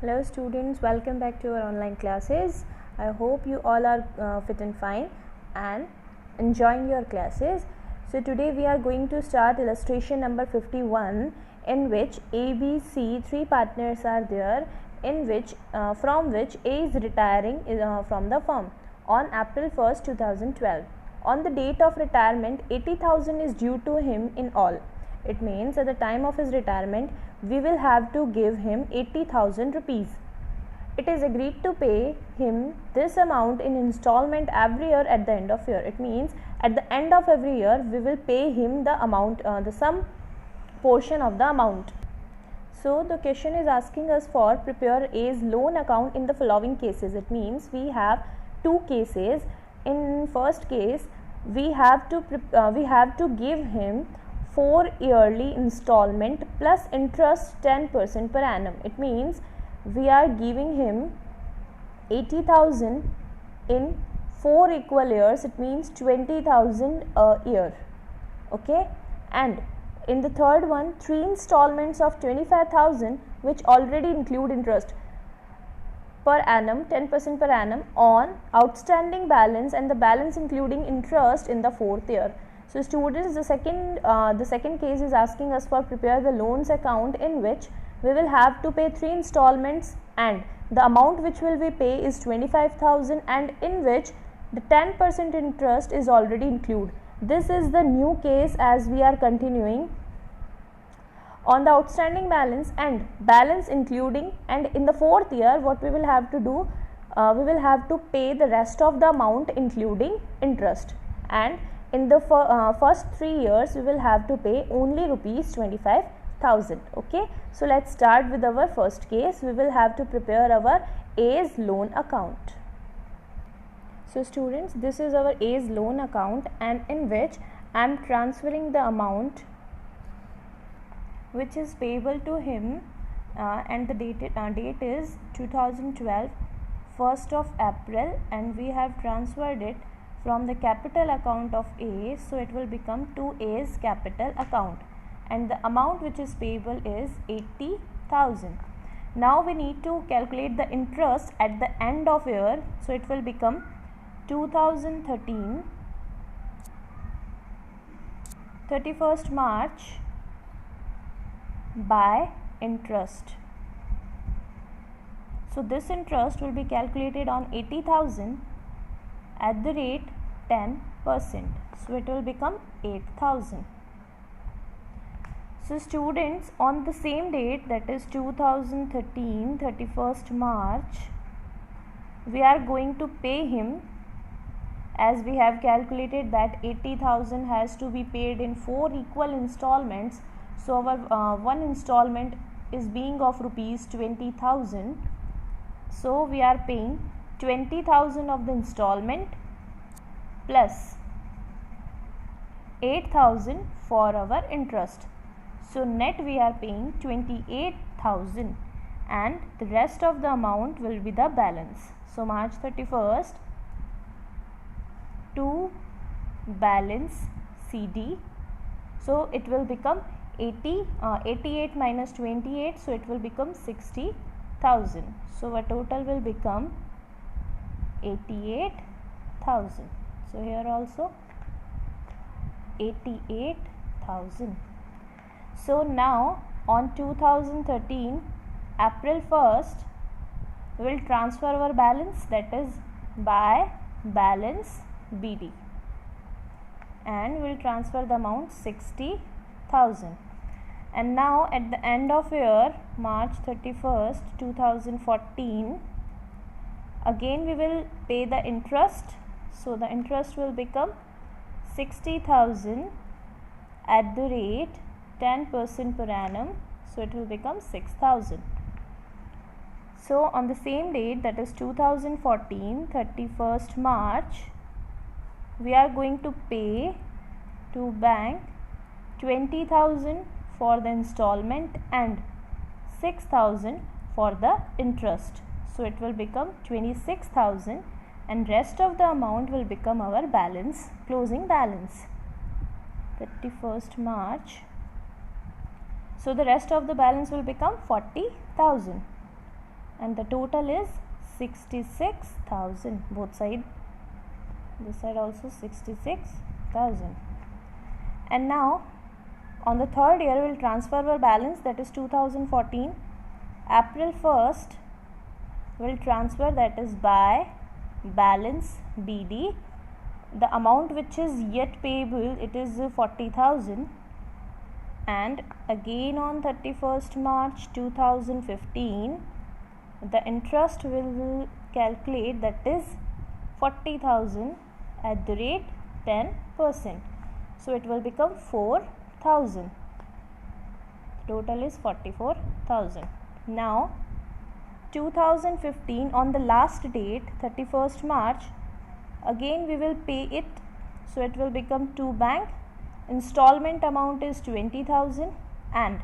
Hello students, welcome back to our online classes. I hope you all are fit and fine and enjoying your classes. So today we are going to start illustration number 51, in which A, B, C, three partners are there, in which from which A is retiring from the firm on April 1st, 2012. On the date of retirement, 80,000 is due to him in all. It means at the time of his retirement, we will have to give him 80,000 rupees. It is agreed to pay him this amount in installment every year at the end of year. It means at the end of every year, we will pay him the amount, the sum portion of the amount. So the question is asking us for prepare A's loan account in the following cases. It means we have two cases. In first case, we have to give him 4 yearly installment plus interest 10% per annum. It means we are giving him 80,000 in 4 equal years. It means 20,000 a year. Okay, and in the third one, 3 installments of 25,000 which already include interest per annum, 10% per annum on outstanding balance, and the balance including interest in the fourth year. So students, the second case is asking us for prepare the loans account in which we will have to pay 3 installments and the amount which will be pay is 25,000, and in which the 10% interest is already included. This is the new case as we are continuing on the outstanding balance and balance including, and in the fourth year what we will have to do, we will have to pay the rest of the amount including interest, and in the first 3 years we will have to pay only rupees 25,000. Okay, so let's start with our first case. We will have to prepare our A's loan account. So students, this is our A's loan account, and in which I am transferring the amount which is payable to him, and the date is 2012 1st of April, and we have transferred it from the capital account of A, so it will become to A's capital account, and the amount which is payable is 80,000. Now we need to calculate the interest at the end of year, so it will become 2013 31st March by interest. So this interest will be calculated on 80,000 at the rate 10%. So it will become 8,000. So students, on the same date, that is 2013 31st March, we are going to pay him, as we have calculated that 80,000 has to be paid in 4 equal installments. So our one installment is being of rupees 20,000. So we are paying 20,000 of the installment plus 8,000 for our interest. So net we are paying 28,000, and the rest of the amount will be the balance. So March 31st to balance CD. So it will become 88 minus 28, so it will become 60,000. So our total will become 88,000. So here also 88,000. So now on 2013 April 1st we will transfer our balance, that is by balance BD, and we will transfer the amount 60,000. And now at the end of year March 31st 2014, again we will pay the interest. So the interest will become 60,000 at the rate 10% per annum, so it will become 6,000. So on the same date, that is 2014 31st March, we are going to pay to bank 20,000 for the installment and 6,000 for the interest. So it will become 26,000, and rest of the amount will become our balance, closing balance, 31st March. So the rest of the balance will become 40,000. and the total is 66,000. Both side, this side also 66,000. And now on the third year we will transfer our balance, that is 2014. April 1st we will transfer, that is by balance BD. The amount which is yet payable, it is 40,000. And again on 31st March 2015 the interest will calculate, that is 40,000 at the rate 10%. So it will become 4,000. Total is 44,000. Now 2015 on the last date 31st March, again we will pay it. So it will become 2 bank. Installment amount is 20,000 and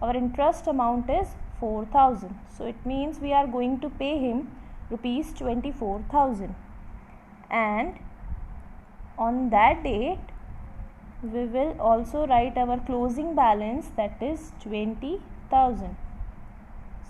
our interest amount is 4,000. So it means we are going to pay him rupees 24,000. And on that date we will also write our closing balance, that is 20,000.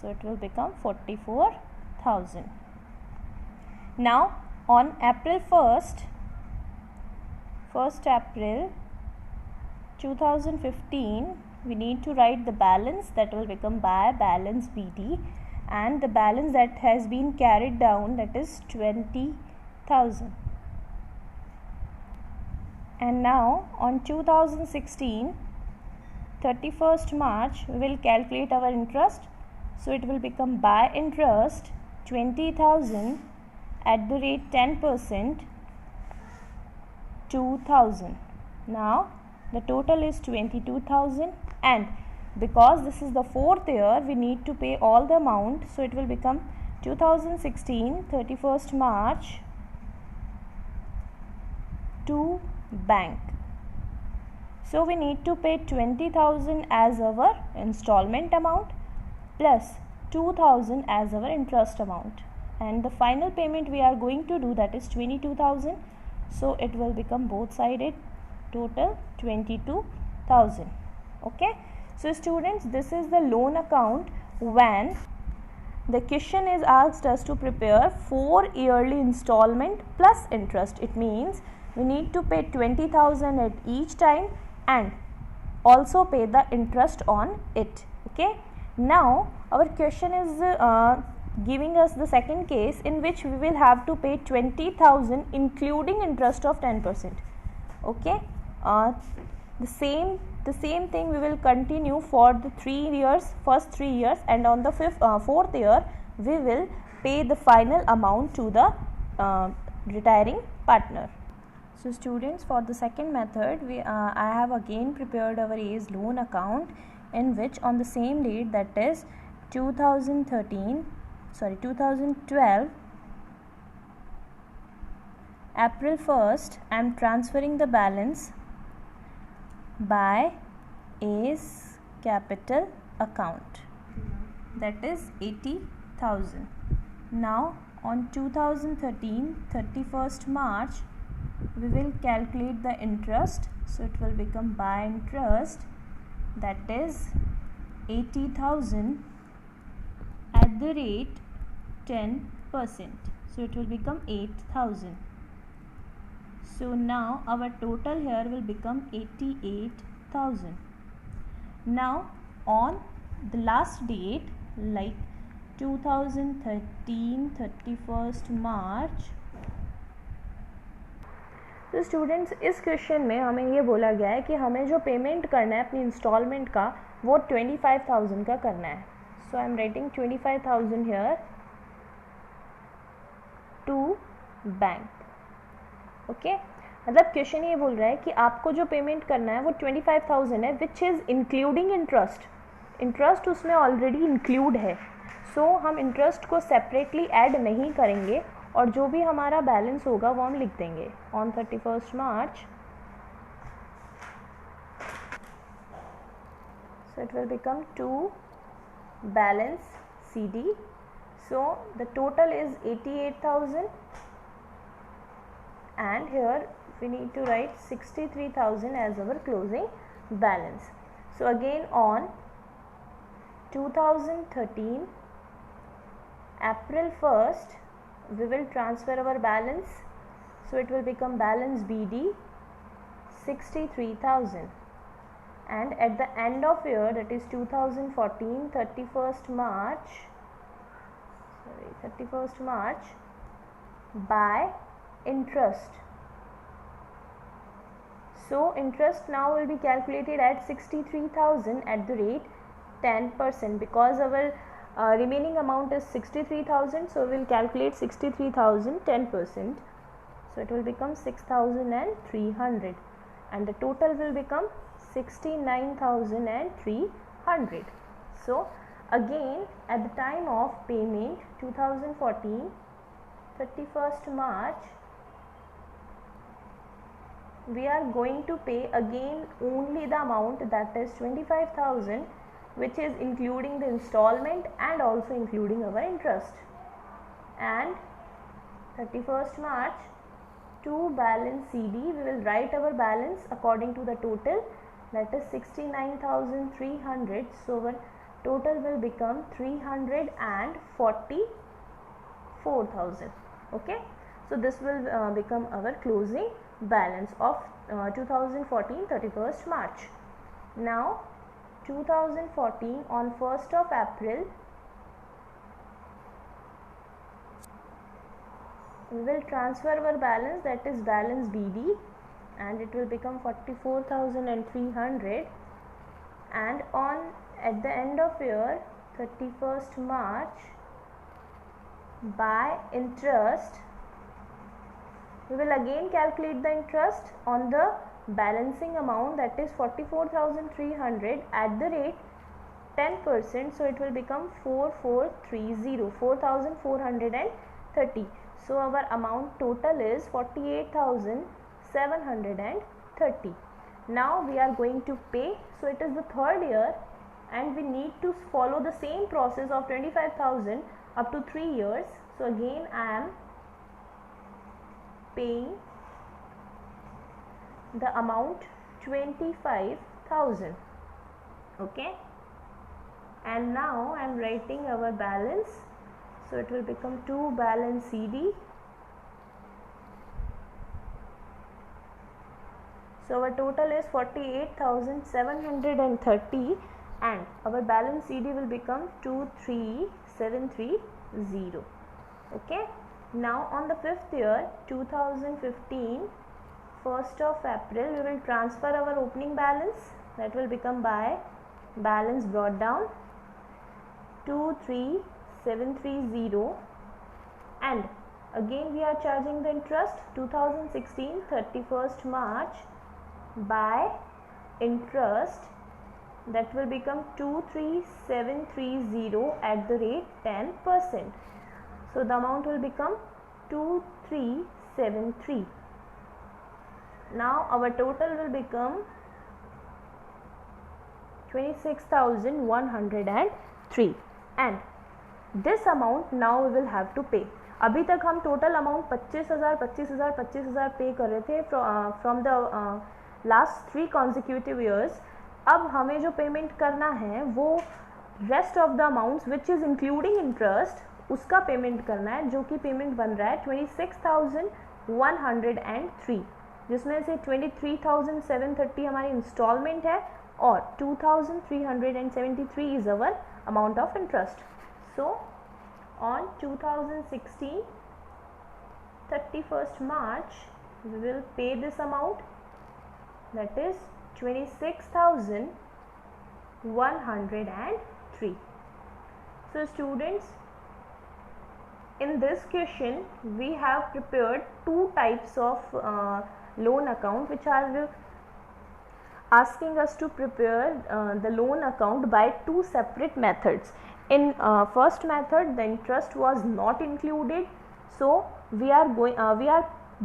So it will become 44,000. Now on April 1st, April 2015, we need to write the balance, that will become by balance BD, and the balance that has been carried down, that is 20,000. And now on 2016 31st March we will calculate our interest. So it will become by interest 20,000 at the rate 10%, 2,000. Now the total is 22,000, and because this is the fourth year we need to pay all the amount. So it will become 2016 31st March to bank. So we need to pay 20,000 as our installment amount plus 2,000 as our interest amount, and the final payment we are going to do, that is 22,000. So it will become both sided total 22,000. Okay, so students, this is the loan account when the question is asked us to prepare 4 yearly installment plus interest. It means we need to pay 20,000 at each time and also pay the interest on it. Okay, now our question is giving us the second case in which we will have to pay 20,000 including interest of 10%. Okay, the same thing we will continue for the first 3 years, and on the fourth year we will pay the final amount to the retiring partner. So students, for the second method I have again prepared our ACE loan account, in which on the same date, that is 2012 April 1st, I am transferring the balance by ACE capital account, that is 80,000. Now on 2013 31st March we will calculate the interest. So it will become by interest, that is 80,000 at the rate 10%. So it will become 8,000. So now our total here will become 88,000. Now on the last date, like 2013 31st March. तो students, इस question में हमें ये बोला गया है कि हमें जो पेमेंट करना है अपनी इंस्टॉलमेंट का, वो 25,000 का करना है. So I am writing 25,000 here to bank. Okay, मतलब क्वेश्चन ये बोल रहा है कि आपको जो पेमेंट करना है वो 25,000 है, which is including interest. Interest उसमें ऑलरेडी इंक्लूड है. सो हम इंटरेस्ट को सेपरेटली ऐड नहीं करेंगे और जो भी हमारा बैलेंस होगा वो हम लिख देंगे on 31st March. So it will become to balance CD. So the total is 88,000 and here we need to write 63,000 as our closing balance. So again on 2013 April 1st we will transfer our balance, so it will become balance BD 63,000, and at the end of year, that is 2014 31st March by interest. So interest now will be calculated at 63,000 at the rate 10%, because our remaining amount is 63,000, so we will calculate 63,000 10%, so it will become 6,300, and the total will become 69,300. So again, at the time of payment 2014 31st March, we are going to pay again only the amount, that is 25,000, which is including the installment and also including our interest. And 31st March to balance CD, we will write our balance according to the total, that is 69,300. So our total will become 344,000. Okay, so this will become our closing balance of 2014 31st March. Now 2014 on 1st of April, we will transfer our balance, that is balance BD, and it will become 44,300, and on at the end of year 31st March by interest, we will again calculate the interest on the balancing amount, that is 44,300 at the rate 10%, so it will become 4,430. So our amount total is 48,730. Now we are going to pay, so it is the third year and we need to follow the same process of 25,000 up to 3 years. So again I am paying the amount 25,000. Okay, and now I am writing our balance, so it will become to balance CD. So our total is 48,730 and our balance CD will become 23,730. Okay, now on the 5th year 2015 1st of April, we will transfer our opening balance, that will become by balance brought down 23,730, and again we are charging the interest 2016 31st March by interest, that will become 23,730 at the rate 10%. So the amount will become 2373. Now our total will become 26,103 and this amount now we will have to pay. अभी तक हम total amount 25,000 पे कर रहे थे from the last 3 consecutive years. अब हमें जो पेमेंट करना है वो rest of the amounts which is including interest, उसका पेमेंट करना है, जो कि पेमेंट बन रहा है 26,103, जिसमें से 23,730 हमारी इंस्टॉलमेंट है और 2,373 is our amount of interest. So on 2016 31st March we will pay this amount, that is 26,103. So students, in this question we have prepared 2 types of loan account which are asking us to prepare the loan account by 2 separate methods. In first method the interest was not included, so we are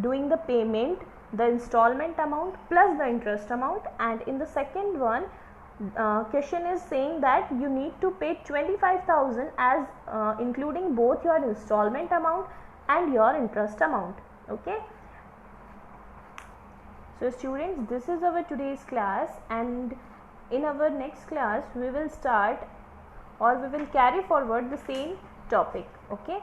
doing the payment, the installment amount plus the interest amount, and in the second one question is saying that you need to pay 25,000 as including both your installment amount and your interest amount. Okay, so students, this is our today's class, and in our next class we will start or we will carry forward the same topic. Okay.